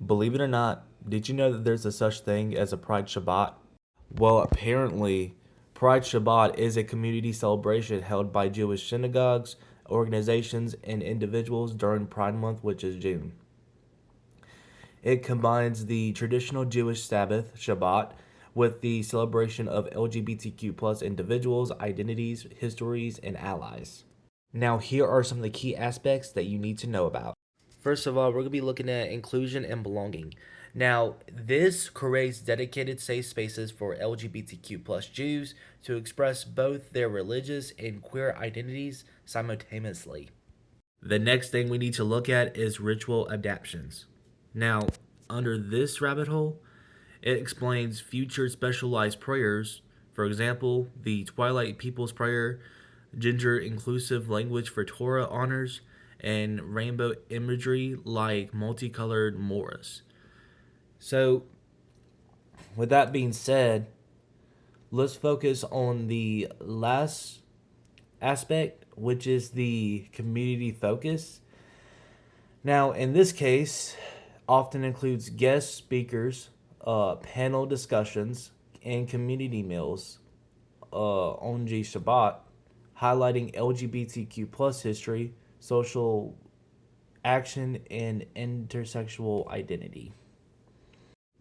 Believe it or not, did you know that there's a such thing as a Pride Shabbat? Well, apparently, Pride Shabbat is a community celebration held by Jewish synagogues, organizations, and individuals during Pride Month, which is June. It combines the traditional Jewish Sabbath, Shabbat, with the celebration of LGBTQ plus individuals, identities, histories, and allies. Now, here are some of the key aspects that you need to know about. First of all, we're going to be looking at inclusion and belonging. Now, this creates dedicated safe spaces for LGBTQ plus Jews to express both their religious and queer identities simultaneously. The next thing we need to look at is ritual adaptations. Now, under this rabbit hole, it explains future specialized prayers. For example, the Twilight People's Prayer, gender inclusive language for Torah honors, and rainbow imagery like multicolored moras. So, with that being said, let's focus on the last aspect, which is the community focus. Now, in this case, often includes guest speakers, panel discussions, and community meals on G Shabbat, highlighting LGBTQ plus history, social action, and intersexual identity.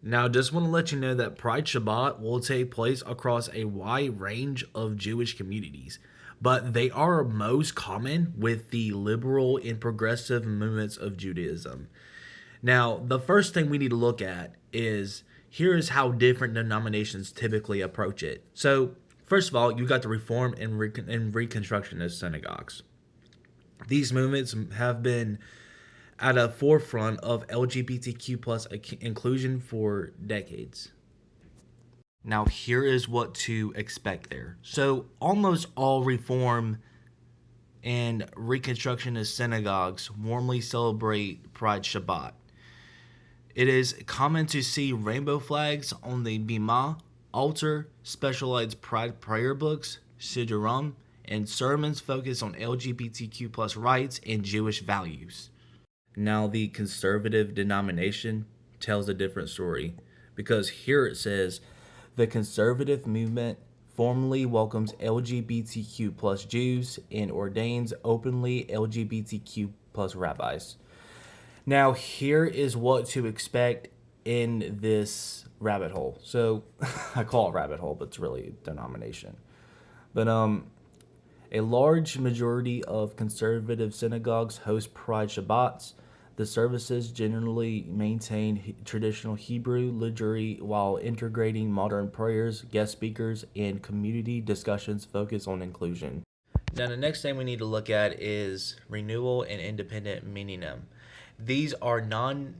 Now, just want to let you know that Pride Shabbat will take place across a wide range of Jewish communities, but they are most common with the liberal and progressive movements of Judaism. Now, the first thing we need to look at is here is how different denominations typically approach it. So, first of all, you got the Reform and Reconstructionist synagogues. These movements have been at a forefront of LGBTQ plus inclusion for decades. Now, here is what to expect there. So, almost all Reform and Reconstructionist synagogues warmly celebrate Pride Shabbat. It is common to see rainbow flags on the bima, altar, specialized pride prayer books, siddurim, and sermons focused on LGBTQ plus rights and Jewish values. Now, the conservative denomination tells a different story because here it says the conservative movement formally welcomes LGBTQ plus Jews and ordains openly LGBTQ plus rabbis. Now, here is what to expect in this rabbit hole. So, I call it rabbit hole, but it's really a denomination. But a large majority of conservative synagogues host Pride Shabbats. The services generally maintain traditional Hebrew liturgy while integrating modern prayers, guest speakers, and community discussions focused on inclusion. Now, the next thing we need to look at is renewal and independent minyanim. These are non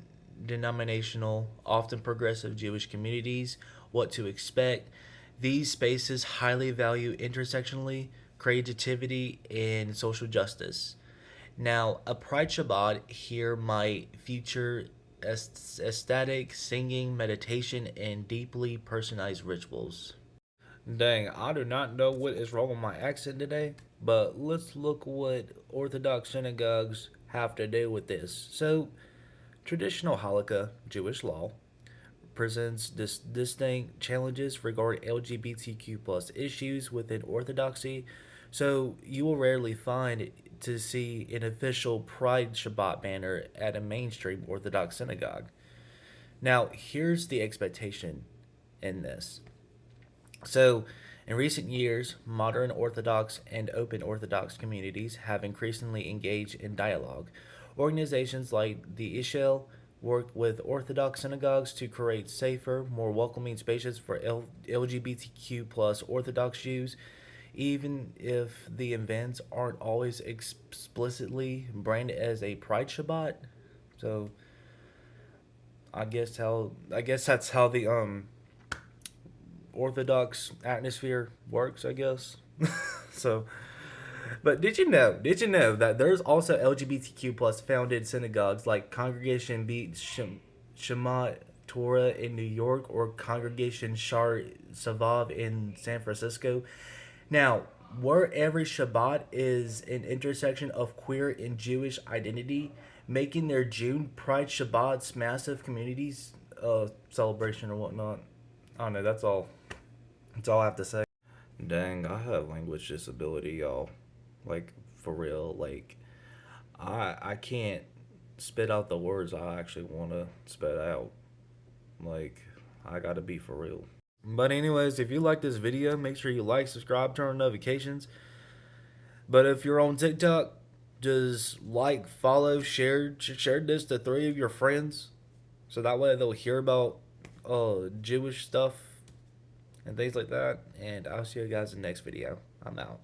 denominational, often progressive Jewish communities. What to expect? These spaces highly value intersectionally, creativity, and social justice. Now, a Pride Shabbat here might feature ecstatic singing, meditation, and deeply personalized rituals. Dang, I do not know what is wrong with my accent today, but let's look what Orthodox synagogues have to do with this. So, traditional Halakha, Jewish law, presents distinct challenges regarding LGBTQ plus issues within Orthodoxy. So you will rarely find to see an official Pride Shabbat banner at a mainstream Orthodox synagogue. Now, here's the expectation in this. So, in recent years, modern Orthodox and open Orthodox communities have increasingly engaged in dialogue. Organizations like the Ishel work with Orthodox synagogues to create safer, more welcoming spaces for LGBTQ plus Orthodox Jews, even if the events aren't always explicitly branded as a Pride Shabbat. So I guess that's how the Orthodox atmosphere works, I guess. So, but Did you know that there's also LGBTQ plus founded synagogues like Congregation Beat Shema Torah in New York or Congregation Shar Savav in San Francisco? Now, where every Shabbat is an intersection of queer and Jewish identity, making their June Pride Shabbat's massive communities celebration or whatnot. I don't know. That's all. That's all I have to say. Dang, I have language disability, y'all. Like for real. Like I can't spit out the words I actually want to spit out. Like I gotta be for real. But anyways, if you like this video, make sure you like, subscribe, turn on notifications. But if you're on TikTok, just like, follow, share this to 3 of your friends, so that way they'll hear about Jewish stuff and things like that. And I'll see you guys in the next video. I'm out.